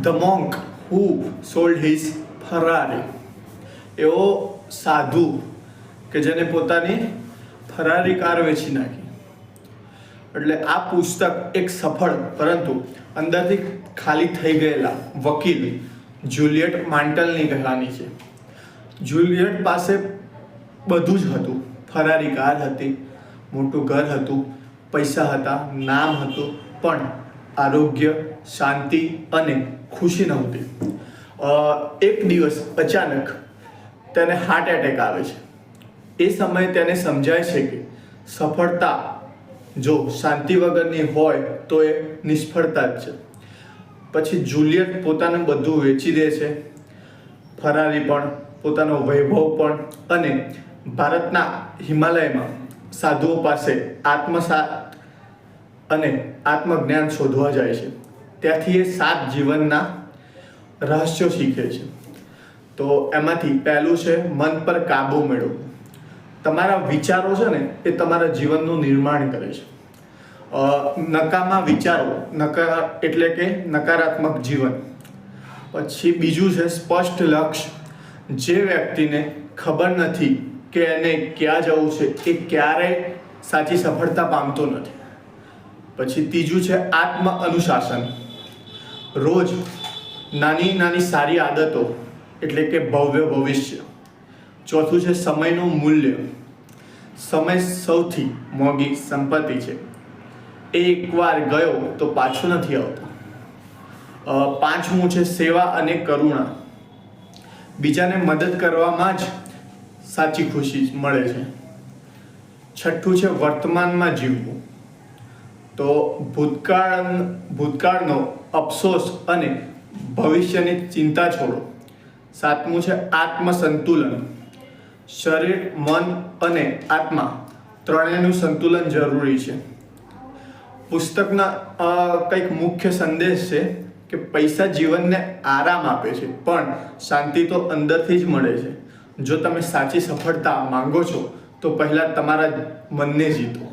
The monk who sold his Ferrari. એવો સાધુ કે જેને પોતાની ફરારી કાર વેચી નાખી. એટલે આ પુસ્તક એક સફળ પરંતુ અંદરથી ખાલી થઈ ગયેલા વકીલ જુલિયટ માંટલની કહાની છે. જુલિયટ પાસે બધું જ હતું. ફરારી કાર હતી, મોટું ઘર હતું, પૈસા હતા, નામ હતું, પણ આરોગ્ય, શાંતિ અને ખુશી નહોતી. એક દિવસ અચાનક તેને હાર્ટ એટેક આવે છે. એ સમયે તેને સમજાય છે કે સફળતા જો શાંતિ વગરની હોય તો એ નિષ્ફળતા જ છે. પછી જુલિયટ પોતાનું બધું વેચી દે છે, ફરારી પણ, પોતાનો વૈભવ પણ, અને ભારતના હિમાલયમાં સાધુઓ પાસે આત્મસાત અને આત્મજ્ઞાન શોધવા જાય છે. ત્યાંથી એ 7 જીવનના રહસ્યો શીખે છે. તો એમાંથી પહેલું છે મન પર કાબુ મેળવવો. તમારા વિચારો છે ને એ તમારા જીવનનું નિર્માણ કરે છે. નકામા વિચારો, એટલે કે નકારાત્મક જીવન. પછી બીજું છે સ્પષ્ટ લક્ષ્ય. જે વ્યક્તિને ખબર નથી કે એને ક્યાં જવું છે એ ક્યારેય સાચી સફળતા પામતો નથી. પછી ત્રીજું છે આત્મ અનુશાસન. રોજ નાની નાની સારી આદતો, એટલે કે ભવ્ય ભવિષ્ય. ચોથું છે સમયનું મૂલ્ય. સમય સૌથી મોંઘી સંપત્તિ છે. એ એકવાર ગયો તો પાછો નથી આવતો. પાંચમું છે સેવા અને કરુણા. બીજાને મદદ કરવામાં જ સાચી ખુશી મળે છે. છઠ્ઠું છે વર્તમાનમાં જીવવું. તો ભૂતકાળનો અફસોસ અને ભવિષ્યની ચિંતા છોડો. સાતમું છે આત્મસંતુલન. શરીર, મન અને આત્મા ત્રણેયનું સંતુલન જરૂરી છે. પુસ્તકના કંઈક મુખ્ય સંદેશ છે કે પૈસા જીવનને આરામ આપે છે, પણ શાંતિ તો અંદરથી જ મળે છે. જો તમે સાચી સફળતા માંગો છો તો પહેલાં તમારા મનને જીતો.